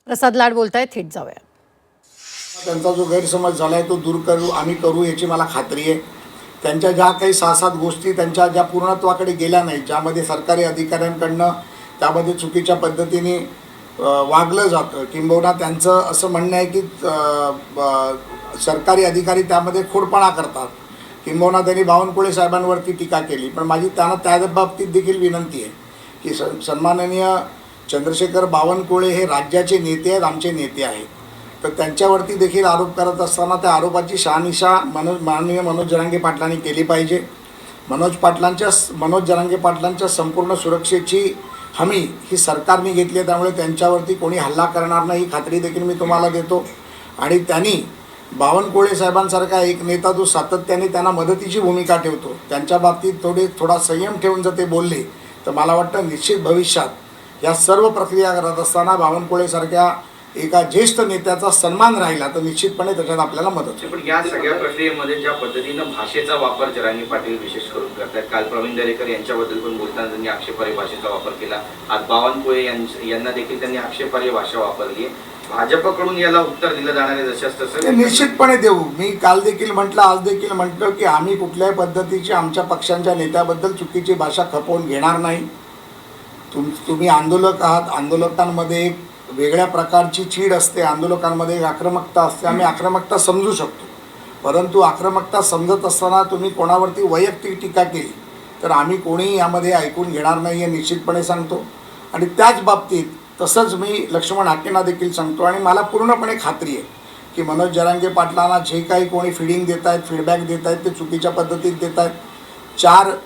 प्रसाद लाड बोलतायत, थेट जाऊया. त्यांचा जो गैरसमज झालाय तो दूर आम्ही करू याची मला खात्री आहे. त्यांच्या ज्या काही 6-7 गोष्टी त्यांच्या ज्या पूर्णत्वाकडे गेल्या नाहीत, ज्यामध्ये सरकारी अधिकाऱ्यांकडनं त्यामध्ये चुकीच्या पद्धतीने वागलं जातं, किंबहुना त्यांचं असं म्हणणं आहे की सरकारी अधिकारी त्यामध्ये खोडपणा करतात, किंबहुना त्यांनी बावनकुळे साहेबांवरती टीका केली. पण माझी त्यांना त्या बाबतीत देखील विनंती आहे की सन्माननीय चंद्रशेखर बावनकुळे हे राज्याचे नेते आहेत, आमचे नेते आहेत. तर त्यांच्यावरती देखील आरोप करत असताना त्या आरोपाची शहानिशा माननीय मनोज जरांगे पाटलांनी केली पाहिजे. मनोज जरांगे पाटलांच्या संपूर्ण सुरक्षेची हमी ही सरकारने घेतली आहे, त्यामुळे त्यांच्यावरती कोणी हल्ला करणार नाही ही खात्री देखील मी तुम्हाला देतो. आणि त्यांनी बावनकुळे साहेबांसारखा एक नेता जो सातत्याने त्यांना मदतीची भूमिका ठेवतो, त्यांच्या बाबतीत थोडा संयम ठेवून जर ते बोलले तर मला वाटतं निश्चित भविष्यात या सर्व प्रक्रिया करत असताना बावनकुळेसारख्या एका ज्येष्ठ नेत्याचा सन्मान राहिला तर निश्चितपणे त्याच्यात आपल्याला मदत होईल. पण या सगळ्या प्रक्रियेमध्ये ज्या पद्धतीनं भाषेचा वापर जरांगे पाटील विशेष करून करतात, काल प्रवीण दरेकर यांच्याबद्दल पण बोलताना त्यांनी आक्षेपार्ह भाषेचा वापर केला. आज बावनकुळे यांना देखील त्यांनी आक्षेपार्ह भाषा वापरली आहे. भाजपकडून याला उत्तर दिलं जाणार आहे जशास तसं निश्चितपणे देऊ. मी काल देखील म्हटलं, आज देखील म्हटलं की आम्ही कुठल्याही पद्धतीची आमच्या पक्षांच्या नेत्याबद्दल चुकीची भाषा खपवून घेणार नाही. तुम्ही आंदोलक आहात, आंदोलकांमध्ये एक वेगळ्या प्रकारची चीड असते, आंदोलकांमध्ये एक आक्रमकता असते, आम्ही आक्रमकता समजू शकतो. परंतु आक्रमकता समजत असताना तुम्ही कोणावरती वैयक्तिक टीका केली तर आम्ही कोणीही यामध्ये ऐकून घेणार नाही हे निश्चितपणे सांगतो. आणि त्याच बाबतीत तसंच मी लक्ष्मण हाकेंना देखील सांगतो आणि मला पूर्णपणे खात्री आहे की मनोज जरांगे पाटलांना जे काही कोणी फीडिंग देत आहेत, फीडबॅक देत आहेत ते चुकीच्या पद्धतीत देत आहेत. 4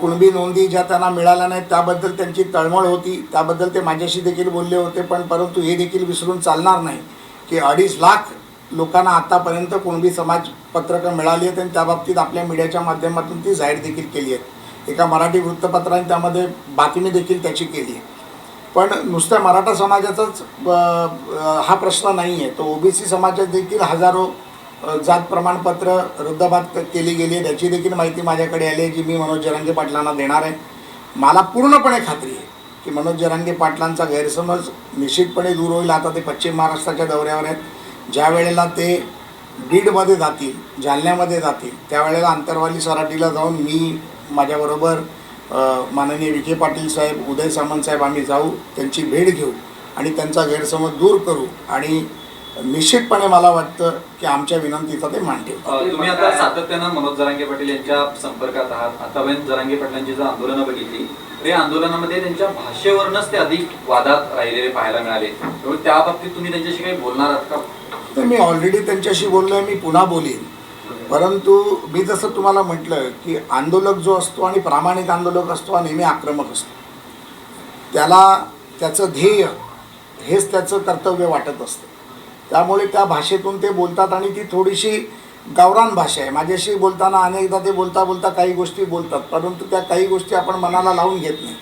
कुणबी नोंदी ज्या त्यांना मिळाल्या नाहीत त्याबद्दल त्यांची तळमळ होती, त्याबद्दल ते माझ्याशी देखील बोलले होते. परंतु हे देखील विसरून चालणार नाही की 2.5 लाख लोकांना आतापर्यंत कुणबी समाज पत्रकं मिळाली आहेत आणि त्याबाबतीत आपल्या मीडियाच्या माध्यमातून ती जाहीर देखील केली आहे. एका मराठी वृत्तपत्राने त्यामध्ये बातमी देखील त्याची केली आहे. पण नुसत्या मराठा समाजाचाच हा प्रश्न नाही आहे, तो ओबीसी समाजात देखील हजारो जात प्रमाणपत्र रद्दबाद केली गेली आहे. त्याची देखील माहिती माझ्याकडे आली आहे जी मी मनोज जरांगे पाटलांना देणार आहे. मला पूर्णपणे खात्री आहे की मनोज जरांगे पाटलांचा गैरसमज निश्चितपणे दूर होईल. आता ते पश्चिम महाराष्ट्राच्या दौऱ्यावर आहेत. ज्या वेळेला ते बीडमध्ये जातील, जालन्यामध्ये जातील, त्यावेळेला अंतरवाली सराटीला जाऊन मी माझ्याबरोबर माननीय विखे पाटील साहेब, उदय सामंत साहेब आम्ही जाऊ, त्यांची भेट घेऊ आणि त्यांचा गैरसमज दूर करू आणि निश्चितपणे मला वाटतं की आमच्या विनंतीचा ते मान ठेवतील. तुम्ही आता सातत्यानं मनोज जरांगे पाटील यांच्या संपर्कात आहात. आतापर्यंत जरांगे पाटलांची जर आंदोलनं बघितली तर या आंदोलनामध्ये त्यांच्या भाषेवरूनच ते अधिक वादात राहिलेले पाहायला मिळाले. त्यामुळे त्या बाबतीत तुम्ही त्यांच्याशी काही बोलणार आहात का? तर मी ऑलरेडी त्यांच्याशी बोललो आहे, मी पुन्हा बोलीन. परंतु मी जसं तुम्हाला म्हटलं की आंदोलक जो असतो आणि प्रामाणिक आंदोलक असतो हा नेहमी आक्रमक असतो. त्याला त्याचं ध्येय हेच त्याचं कर्तव्य वाटत असतं. त्यामुळे त्या भाषेतून ते बोलतात आणि ती थोडीशी गावरान भाषा आहे. माझ्याशी बोलताना अनेकदा ते बोलता बोलता काही गोष्टी बोलतात, परंतु त्या काही गोष्टी आपण मनाला लावून घेत नाही.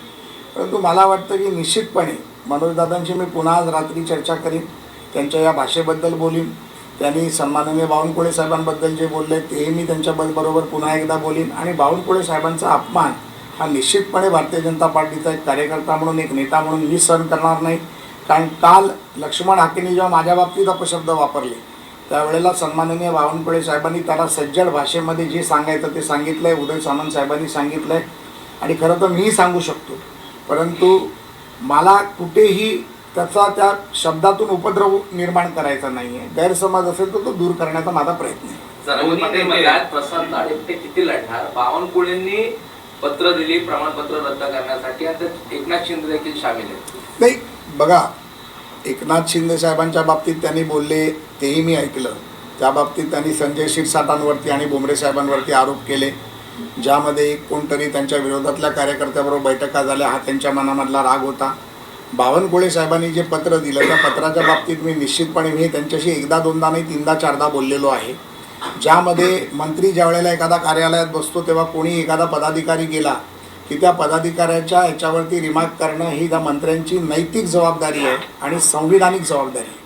परंतु मला वाटतं की निश्चितपणे मनोजदादांशी मी पुन्हा आज रात्री चर्चा करीन, त्यांच्या या भाषेबद्दल बोलीन. त्यांनी सन्माननीय बावनकुळे साहेबांबद्दल जे बोलले तेही मी त्यांच्याबरोबर पुन्हा एकदा बोलीन. आणि बावनकुळे साहेबांचा अपमान हा निश्चितपणे भारतीय जनता पार्टीचा एक कार्यकर्ता म्हणून, एक नेता म्हणून मी सहन करणार नाही. कारण काल लक्ष्मण हाकेंनी जेव्हा माझ्या बाबतीत अपशब्द वापरले त्यावेळेला सन्माननीय बावनकुळे साहेबांनी त्याला सज्जड भाषेमध्ये जे सांगायचं ते सांगितलं आहे, उदय सामंत साहेबांनी सांगितलं आहे आणि खरं तर मीही सांगू शकतो. परंतु मला कुठेही त्याचा त्या शब्दातून उपद्रव निर्माण करायचा नाही आहे. गैरसमज असेल तर तो दूर करण्याचा माझा प्रयत्न आहे. प्रसाद लाड एकटे किती लढणार? बावनकुळेंनी पत्र दिली प्रमाणपत्र रद्द करण्यासाठी, आता एकनाथ शिंदे देखील सामील आहेत. नाही बघा, एकनाथ शिंदे साहेबांच्या बाबतीत त्यांनी बोलले तेही मी ऐकलं. त्या बाबतीत त्यांनी संजय शिरसाटांवरती आणि भुमरे साहेबांवरती आरोप केले, ज्यामध्ये कोणतरी त्यांच्या विरोधातल्या कार्यकर्त्याबरोबर बैठका झाल्या, हा त्यांच्या मनामधला राग होता. बावनकुळे साहेबांनी जे पत्र दिलं त्या पत्राच्या बाबतीत मी निश्चितपणे मी त्यांच्याशी 1-2दा नाही 3-4दा बोललेलो आहे. ज्यामध्ये मंत्री ज्या वेळेला एखादा कार्यालयात बसतो तेव्हा कोणी एखादा पदाधिकारी गेला की त्या पदाधिकाऱ्याच्या ह्याच्यावरती रिमार्क करणं ही त्या मंत्र्यांची नैतिक जबाबदारी आहे आणि संविधानिक जबाबदारी आहे.